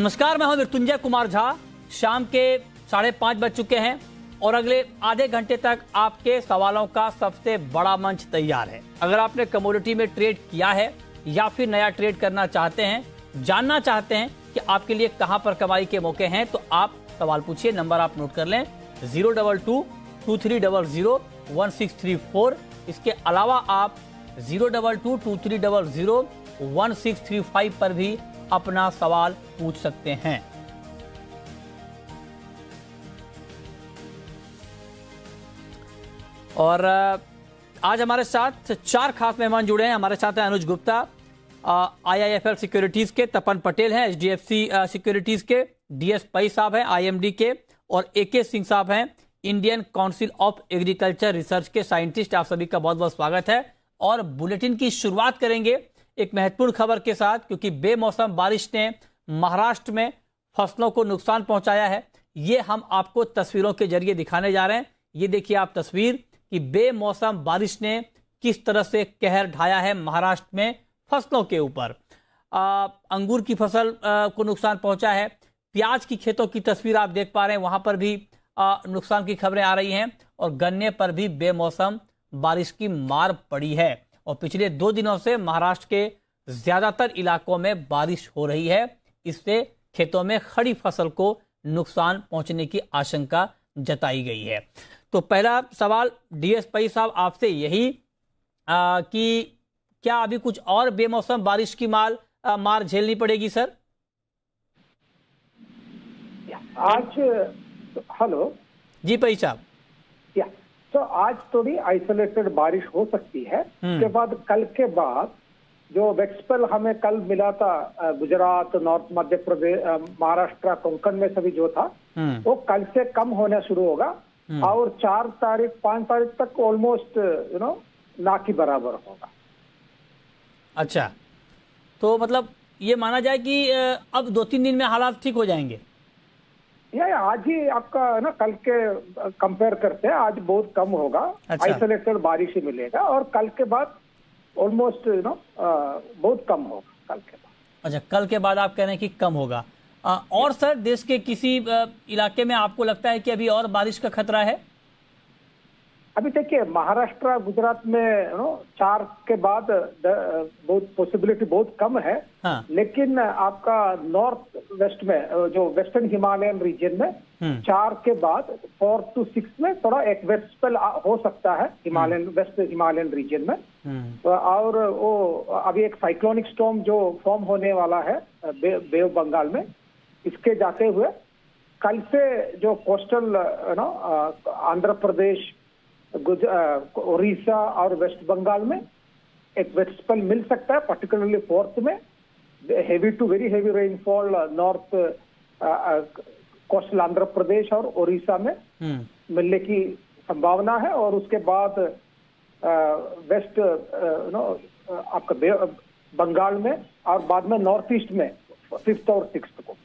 नमस्कार, मैं हूं मृत्युंजय कुमार झा। शाम के 5:30 बज चुके हैं और अगले आधे घंटे तक आपके सवालों का सबसे बड़ा मंच तैयार है। अगर आपने कमोडिटी में ट्रेड किया है या फिर नया ट्रेड करना चाहते हैं, जानना चाहते हैं कि आपके लिए कहां पर कमाई के मौके हैं, तो आप सवाल पूछिए। नंबर आप नोट कर लें 022-2300-1634। इसके अलावा आप 022-2300-1635 पर भी अपना सवाल पूछ सकते हैं। और आज हमारे साथ 4 खास मेहमान जुड़े हैं। हमारे साथ हैं अनुज गुप्ता, IIFL सिक्योरिटीज के, तपन पटेल हैं HDFC सिक्योरिटीज के, DS पई साहब हैं IMD के, और AK सिंह साहब हैं Indian council of agriculture research के साइंटिस्ट। आप सभी का बहुत बहुत स्वागत है। और बुलेटिन की शुरुआत करेंगे एक महत्वपूर्ण खबर के साथ, क्योंकि बेमौसम बारिश ने महाराष्ट्र में फसलों को नुकसान पहुंचाया है। ये हम आपको तस्वीरों के जरिए दिखाने जा रहे हैं। ये देखिए आप तस्वीर कि बेमौसम बारिश ने किस तरह से कहर ढाया है महाराष्ट्र में फसलों के ऊपर। अंगूर की फसल को नुकसान पहुंचा है। प्याज की खेतों की तस्वीर आप देख पा रहे हैं, वहां पर भी नुकसान की खबरें आ रही हैं। और गन्ने पर भी बेमौसम बारिश की मार पड़ी है। और पिछले 2 दिनों से महाराष्ट्र के ज्यादातर इलाकों में बारिश हो रही है। इससे खेतों में खड़ी फसल को नुकसान पहुंचने की आशंका जताई गई है। तो पहला सवाल DS पई साहब आपसे यही कि क्या अभी कुछ और बेमौसम बारिश की मार झेलनी पड़ेगी सर? आज हेलो जी पई साहब। तो आज थोड़ी आइसोलेटेड बारिश हो सकती है। उसके बाद कल के बाद जो वेक्सपेल हमें कल मिला था गुजरात, नॉर्थ मध्य प्रदेश, महाराष्ट्र, कोंकण में सभी जो था, वो कल से कम होना शुरू होगा। और 4 तारीख 5 तारीख तक ऑलमोस्ट ना के बराबर होगा। अच्छा, तो मतलब ये माना जाए कि अब 2-3 दिन में हालात ठीक हो जाएंगे? या आज ही आपका ना कल के कंपेयर करते हैं, आज बहुत कम होगा। अच्छा। आइसोलेटेड बारिश ही मिलेगा और कल के बाद ऑलमोस्ट बहुत कम होगा कल के बाद। अच्छा, कल के बाद आप कह रहे हैं कि कम होगा। और सर देश के किसी इलाके में आपको लगता है कि अभी और बारिश का खतरा है? अभी देखिए महाराष्ट्र, गुजरात में 4 के बाद बहुत पॉसिबिलिटी बहुत कम है। हाँ। लेकिन आपका नॉर्थ वेस्ट में जो वेस्टर्न हिमालयन रीजन में 4 के बाद 4 to 6 में थोड़ा एक वेस्ट स्पेल हो सकता है हिमालयन वेस्ट हिमालयन रीजन में। और वो अभी एक साइक्लोनिक स्टॉर्म जो फॉर्म होने वाला है बे ऑफ बंगाल में, इसके जाते हुए कल से जो कोस्टल आंध्र प्रदेश, उड़ीसा और वेस्ट बंगाल में एक वेट स्पेल मिल सकता है। पर्टिकुलरली 4th में heavy to very heavy rainfall north coastal Andhra Pradesh और उड़ीसा में मिलने की संभावना है। और उसके बाद वेस्ट आपका बंगाल में और बाद में नॉर्थ ईस्ट में 5th और 6th को।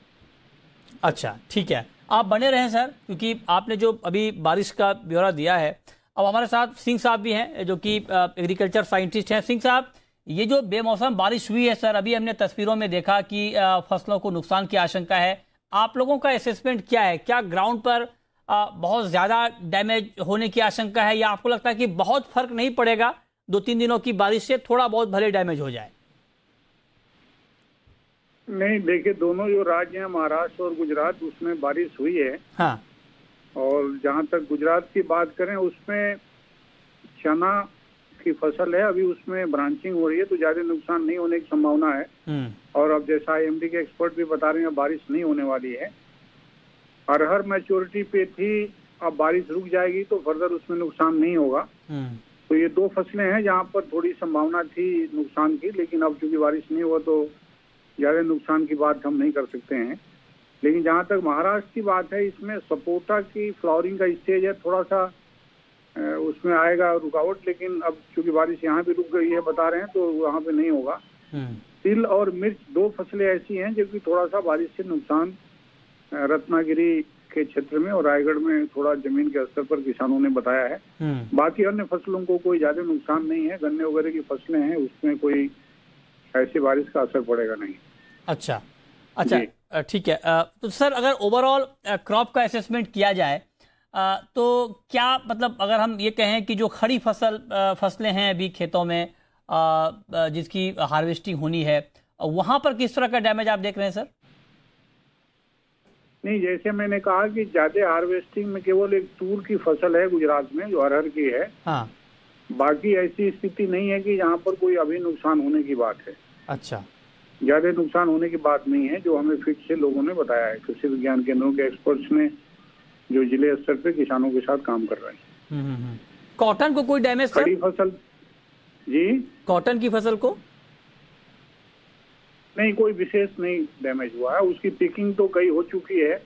अच्छा ठीक है, आप बने रहें सर, क्योंकि आपने जो अभी बारिश का ब्यौरा दिया है। अब हमारे साथ सिंह साहब भी हैं जो कि एग्रीकल्चर साइंटिस्ट हैं। सिंह साहब, ये जो बेमौसम बारिश हुई है सर, अभी हमने तस्वीरों में देखा कि फसलों को नुकसान की आशंका है। आप लोगों का असेसमेंट क्या है? क्या ग्राउंड पर बहुत ज्यादा डैमेज होने की आशंका है, या आपको लगता है कि बहुत फर्क नहीं पड़ेगा, 2-3 दिनों की बारिश से थोड़ा बहुत भले डैमेज हो जाए? नहीं, देखिए दोनों जो राज्य हैं महाराष्ट्र और गुजरात, उसमें बारिश हुई है। हाँ। और जहाँ तक गुजरात की बात करें, उसमें चना की फसल है, अभी उसमें ब्रांचिंग हो रही है, तो ज्यादा नुकसान नहीं होने की संभावना है। और अब जैसा IMD के एक्सपर्ट भी बता रहे हैं, बारिश नहीं होने वाली है। अरहर मैच्योरिटी पे थी, अब बारिश रुक जाएगी तो फर्दर उसमें नुकसान नहीं होगा। तो ये 2 फसलें हैं जहाँ पर थोड़ी संभावना थी नुकसान की, लेकिन अब चूंकि बारिश नहीं हुआ तो ज्यादा नुकसान की बात हम नहीं कर सकते हैं। लेकिन जहाँ तक महाराष्ट्र की बात है, इसमें सपोटा की फ्लावरिंग का स्टेज है, थोड़ा सा उसमें आएगा रुकावट। लेकिन अब चूंकि बारिश यहाँ भी रुक गई है बता रहे हैं, तो वहाँ पे नहीं होगा। तिल और मिर्च 2 फसलें ऐसी हैं जो कि थोड़ा सा बारिश से नुकसान रत्नागिरी के क्षेत्र में और रायगढ़ में थोड़ा जमीन के स्तर पर किसानों ने बताया है। बाकी अन्य फसलों को कोई ज्यादा नुकसान नहीं है। गन्ने वगैरह की फसलें हैं, उसमें कोई ऐसी बारिश का असर पड़ेगा नहीं। अच्छा अच्छा, ठीक है। तो सर अगर ओवरऑल क्रॉप का असेसमेंट किया जाए तो क्या मतलब अगर हम ये कहें कि जो खड़ी फसलें हैं अभी खेतों में जिसकी हार्वेस्टिंग होनी है, वहां पर किस तरह का डैमेज आप देख रहे हैं सर? नहीं, जैसे मैंने कहा कि ज्यादा हार्वेस्टिंग में केवल एक तूर की फसल है गुजरात में जो अरहर की है। हाँ। बाकी ऐसी स्थिति नहीं है कि यहाँ पर कोई अभी नुकसान होने की बात है। अच्छा, ज्यादा नुकसान होने की बात नहीं है, जो हमें फिट से लोगों ने बताया है, कृषि विज्ञान केंद्रों के एक्सपर्ट्स ने जो जिले स्तर पे किसानों के साथ काम कर रहे हैं। कॉटन को कोई डैमेज सर? खड़ी फसल जी, कॉटन की फसल को नहीं, कोई विशेष नहीं डैमेज हुआ है। उसकी पिकिंग तो कई हो चुकी है।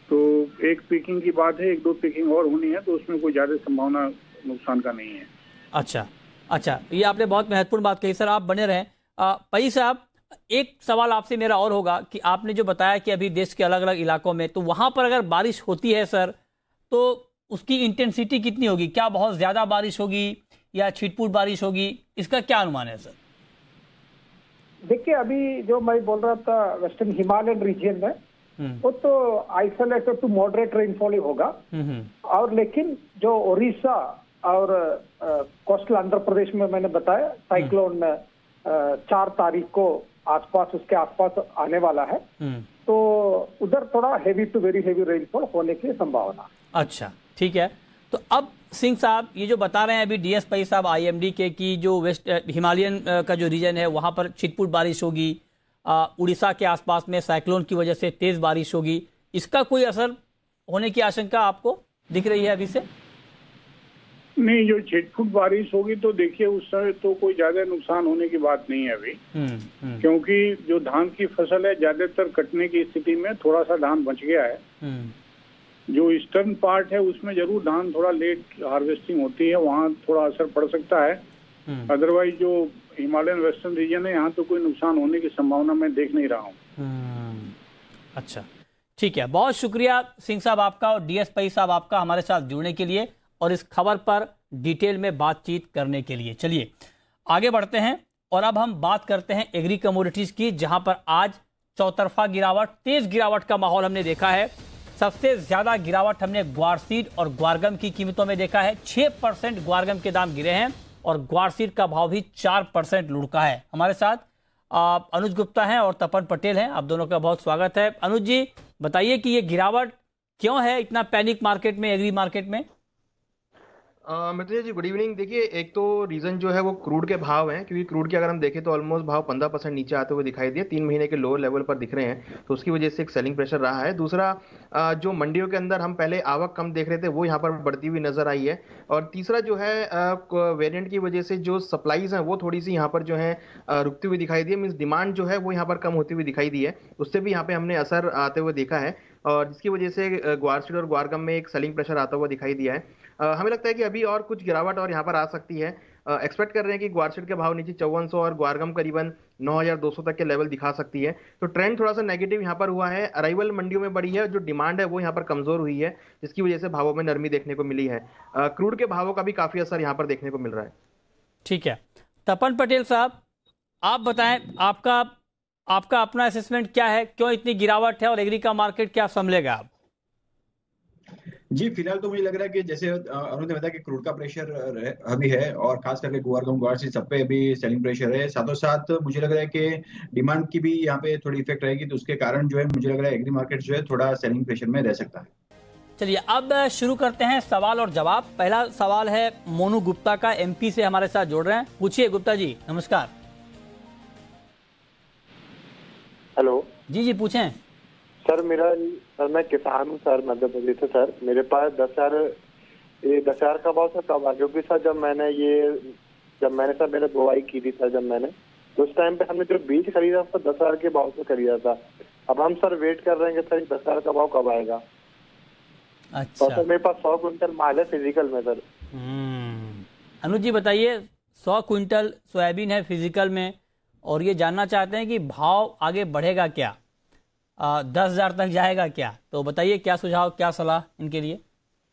तो एक पिकिंग की बात है, एक दो पिकिंग और होनी है, तो उसमें कोई ज्यादा संभावना नुकसान का नहीं है। अच्छा, ये आपने बहुत महत्वपूर्ण बात कही सर, आप बने रहें। पई साहब, एक सवाल आपसे मेरा और होगा कि आपने जो बताया कि अभी देश के अलग अलग इलाकों में, तो वहां पर अगर बारिश होती है सर तो उसकी इंटेंसिटी कितनी होगी? क्या बहुत ज्यादा बारिश होगी या छिटपुट बारिश होगी? इसका क्या अनुमान है सर? देखिए, अभी जो मैं बोल रहा था वेस्टर्न हिमालयन रीजन में, वो तो आइसोलेटेड टू मॉडरेट रेनफॉल ही होगा। और लेकिन जो उड़ीसा और कोस्टल आंध्र प्रदेश में मैंने बताया साइक्लोन 4 तारीख को उसके आसपास आने वाला है, तो उधर थोड़ा heavy to very heavy rainfall होने की संभावना। अच्छा, ठीक है। तो अब सिंह साहब ये जो बता रहे हैं अभी डीएस पई साहब आईएमडी के कि जो वेस्ट हिमालयन का जो रीजन है वहां पर छिटपुट बारिश होगी, उड़ीसा के आसपास में साइक्लोन की वजह से तेज बारिश होगी, इसका कोई असर होने की आशंका आपको दिख रही है अभी से? नहीं, जो छिटपुट बारिश होगी तो देखिए उस समय तो कोई ज्यादा नुकसान होने की बात नहीं है अभी। क्योंकि जो धान की फसल है ज्यादातर कटने की स्थिति में, थोड़ा सा धान बच गया है। जो ईस्टर्न पार्ट है उसमें जरूर धान थोड़ा लेट हार्वेस्टिंग होती है, वहाँ थोड़ा असर पड़ सकता है। अदरवाइज जो हिमालयन वेस्टर्न रीजन है यहाँ तो कोई नुकसान होने की संभावना मैं देख नहीं रहा हूँ। अच्छा, ठीक है। बहुत शुक्रिया सिंह साहब आपका और डीएस पई साहब आपका हमारे साथ जुड़ने के लिए और इस खबर पर डिटेल में बातचीत करने के लिए। चलिए आगे बढ़ते हैं और अब हम बात करते हैं एग्री कमोडिटीज की, जहां पर आज चौतरफा गिरावट, तेज गिरावट का माहौल हमने देखा है। सबसे ज्यादा गिरावट हमने ग्वारसीड और ग्वारगम की कीमतों में देखा है। 6% ग्वारगम के दाम गिरे हैं और ग्वारसीड का भाव भी 4% लुढ़का है। हमारे साथ अनुज गुप्ता हैं और तपन पटेल हैं, आप दोनों का बहुत स्वागत है। अनुज जी बताइए कि ये गिरावट क्यों है, इतना पैनिक मार्केट में, एग्री मार्केट में? मित्र जी गुड इवनिंग। देखिए, एक तो रीजन जो है वो क्रूड के भाव हैं, क्योंकि क्रूड के अगर हम देखें तो ऑलमोस्ट भाव 15% नीचे आते हुए दिखाई दिए, 3 महीने के लोअर लेवल पर दिख रहे हैं, तो उसकी वजह से एक सेलिंग प्रेशर रहा है। दूसरा जो मंडियों के अंदर हम पहले आवक कम देख रहे थे वो यहाँ पर बढ़ती हुई नजर आई है। और तीसरा जो है वेरिएंट की वजह से जो सप्लाईज हैं वो थोड़ी सी यहाँ पर जो है रुकती हुई दिखाई दी है, मीन्स डिमांड जो है वो यहाँ पर कम होती हुई दिखाई दी है, उससे भी यहाँ पे हमने असर आते हुए देखा है और जिसकी वजह से ग्वारसीड और ग्वारगम में एक सेलिंग प्रेशर आता हुआ दिखाई दिया है। हमें लगता है कि अभी और कुछ गिरावट और यहाँ पर आ सकती है। एक्सपेक्ट कर रहे हैं कि ग्वारसीड के भाव नीचे 5400 और ग्वारगम करीबन 9200 तक के लेवल दिखा सकती है। तो ट्रेंड थोड़ा सा नेगेटिव यहाँ पर हुआ है। अराइवल मंडियों में बढ़ी है, जो डिमांड है वो यहाँ पर कमजोर हुई है, जिसकी वजह से भावों में नरमी देखने को मिली है। क्रूड के भावों का भी काफी असर यहाँ पर देखने को मिल रहा है। ठीक है, तपन पटेल साहब आप बताएं, आपका अपना असेसमेंट क्या है, क्यों इतनी गिरावट है और एग्री का मार्केट क्या संभलेगा आप? जी, फिलहाल तो मुझे लग रहा है कि जैसे अरुण ने बताया कि क्रूड का प्रेशर अभी है और खास करके ग्वारगम ग्वारसीड सब पे अभी सेलिंग प्रेशर है। साथों साथ मुझे लग रहा है कि डिमांड की भी यहाँ पे थोड़ी इफेक्ट रहेगी, तो उसके कारण जो है मुझे लग रहा है एग्री मार्केट जो है थोड़ा सेलिंग प्रेशर में रह सकता है। चलिए अब शुरू करते हैं सवाल और जवाब। पहला सवाल है मोनू गुप्ता का, एमपी से हमारे साथ जुड़ रहे हैं। पूछिए गुप्ता जी, नमस्कार। हेलो जी जी पूछें। सर मैं किसान हूँ सर, मध्य प्रदेश से सर। मेरे पास 10,000 का भाव सर कब आ, क्योंकि सर जब मैंने सर मैंने बुआई की थी सर, जब मैंने तो उस टाइम पे हमने जो बीज खरीदा सर 10,000 के भाव से खरीदा था। अब हम सर वेट कर रहे हैं कि सर 10,000 का भाव कब आएगा। अच्छा। और सर मेरे पास 100 क्विंटल माल है फिजिकल में सर। अनुज जी बताइए, 100 क्विंटल सोयाबीन है फिजिकल में और ये जानना चाहते हैं कि भाव आगे बढ़ेगा क्या, 10,000 तक जाएगा क्या? तो बताइए क्या सुझाव, क्या सलाह इनके लिए?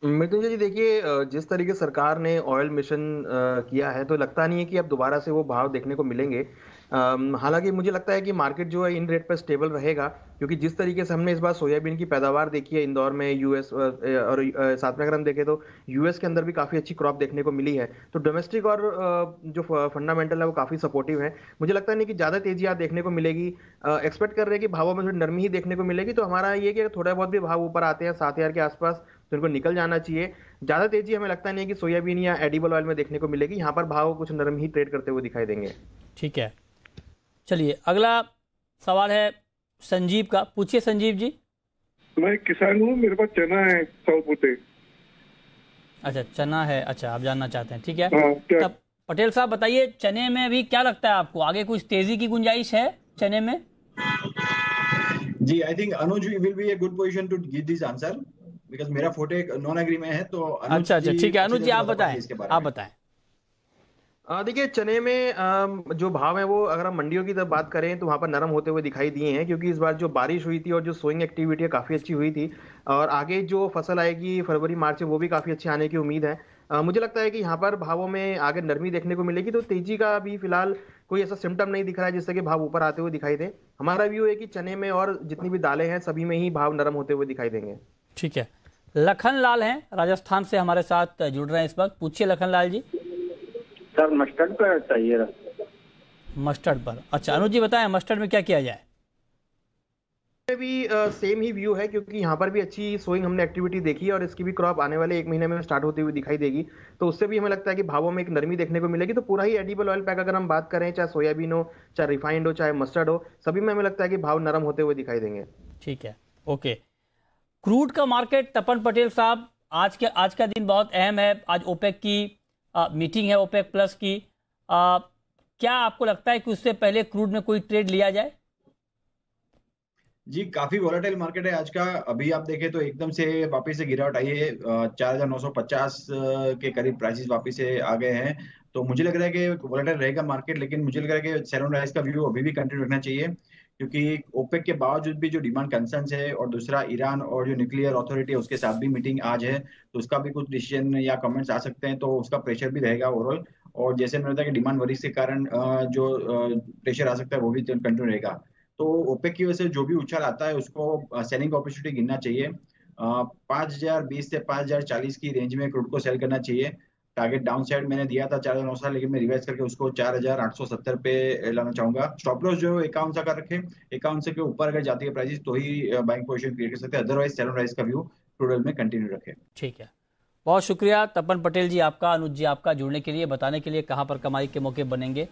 मृत्युंजय जी देखिए, जिस तरीके सरकार ने ऑयल मिशन किया है तो लगता नहीं है कि अब दोबारा से वो भाव देखने को मिलेंगे। हालांकि मुझे लगता है कि मार्केट जो है इन रेट पर स्टेबल रहेगा, क्योंकि जिस तरीके से हमने इस बार सोयाबीन की पैदावार देखी है इंदौर में, यूएस और साथ में अगर हम देखें तो यूएस के अंदर भी काफ़ी अच्छी क्रॉप देखने को मिली है। तो डोमेस्टिक और जो फंडामेंटल है वो काफ़ी सपोर्टिव है। मुझे लगता नहीं कि ज़्यादा तेजी आप देखने को मिलेगी। एक्सपेक्ट कर रहे हैं कि भावों में थोड़ी नरमी ही देखने को मिलेगी। तो हमारा ये कि थोड़ा बहुत भी भाव ऊपर आते हैं 7,000 के आसपास तो इनको निकल जाना चाहिए। ज्यादा तेजी हमें लगता नहीं है कि सोयाबीन या एडिबल ऑयल में देखने को मिलेगी। यहाँ पर भाव कुछ नरम ही ट्रेड करते हुए दिखाई देंगे। ठीक है, चलिए अगला सवाल है संजीव का। पूछिए संजीव जी। मैं किसान हूँ, मेरे पास चना है 100 फुटे। अच्छा, चना है, अच्छा आप जानना चाहते हैं, ठीक है। तब पटेल साहब बताइए, चने में अभी क्या लगता है आपको, आगे कुछ तेजी की गुंजाइश है चने में? जी, I think Anuj will be a good position to give this answer because मेरा फोटे नॉन एग्री में है। तो अच्छा, ठीक है अनुज जी, आप बताएं। देखिए, चने में जो भाव है वो अगर हम मंडियों की तरफ बात करें तो वहां पर नरम होते हुए दिखाई दिए हैं, क्योंकि इस बार जो बारिश हुई थी और जो सोइंग एक्टिविटी है काफी अच्छी हुई थी। और आगे जो फसल आएगी फरवरी मार्च में वो भी काफी अच्छी आने की उम्मीद है। मुझे लगता है कि यहाँ पर भावों में आगे नरमी देखने को मिलेगी। तो तेजी का भी फिलहाल कोई ऐसा सिम्टम नहीं दिख रहा है जिससे कि भाव ऊपर आते हुए दिखाई दे। हमारा व्यू है कि चने में और जितनी भी दालें हैं सभी में ही भाव नरम होते हुए दिखाई देंगे। ठीक है, लखन लाल हैं राजस्थान से हमारे साथ जुड़ रहे हैं इस वक्त। पूछिए लखन लाल जी। सर मस्टर्ड पर चाहिए। मस्टर्ड पर, अच्छा अनुज जी बताएं मस्टर्ड में क्या किया जाए? भी सेम ही व्यू है, क्योंकि यहाँ पर भी अच्छी सोइंग हमने एक्टिविटी देखी है और इसकी भी क्रॉप आने वाले 1 महीने में स्टार्ट होती हुई दिखाई देगी। तो उससे भी हमें लगता है कि भावों में एक नरमी देखने को मिलेगी। तो पूरा ही एडिबल ऑयल पैक अगर हम बात करें, चाहे सोयाबीन हो, चाहे रिफाइंड हो, चाहे मस्टर्ड हो, सभी में हमें लगता है कि भाव नरम होते हुए दिखाई देंगे। ठीक है, ओके। क्रूड का मार्केट, तपन पटेल साहब, आज का दिन बहुत अहम है। आज ओपेक की मीटिंग है, ओपेक प्लस की। क्या आपको लगता है कि उससे पहले क्रूड में कोई ट्रेड लिया जाए? जी, काफी वोलेटाइल मार्केट है आज का। अभी आप देखें तो एकदम से वापस से गिरावट आई है, 4,950 के करीब प्राइसेस वापस से आ गए हैं। तो मुझे लग रहा है कि वोलेटाइल रहेगा मार्केट, लेकिन मुझे लग रहा है कि सेल राइज का व्यू अभी भी कंटिन्यू रखना चाहिए, क्योंकि ओपेक के बावजूद भी जो डिमांड कंसर्न्स है और दूसरा ईरान और जो न्यूक्लियर अथॉरिटी है उसके साथ भी मीटिंग आज है, तो उसका भी कुछ डिसीजन या कमेंट्स आ सकते हैं, तो उसका प्रेशर भी रहेगा ओवरऑल। और जैसे मैंने बताया कि डिमांड वरीज के कारण जो प्रेशर आ सकता है वो भी कंटिन्यू रहेगा। तो ओपेक की वजह से जो भी उछाल आता है उसको सेलिंग अपॉर्चुनिटी गिनना चाहिए। 5,020 से 5,040 की रेंज में क्रूड को सेल करना चाहिए। टारगेट डाउन साइड मैंने दिया था 4,900, लेकिन मैं रिवाइज करके उसको 4,870 पे लाना चाहूंगा। स्टॉप लॉस जो 51 का रखे, 51 के ऊपर अगर जाती है प्राइस तो ही बाइंग पोजीशन क्रिएट कर सकते हैं, अदरवाइज सेल राइज का व्यू क्रूड में कंटिन्यू रखे। ठीक है, बहुत शुक्रिया तपन पटेल जी आपका, अनुज जी आपका जुड़ने के लिए, बताने के लिए कहां पर कमाई के मौके बनेंगे।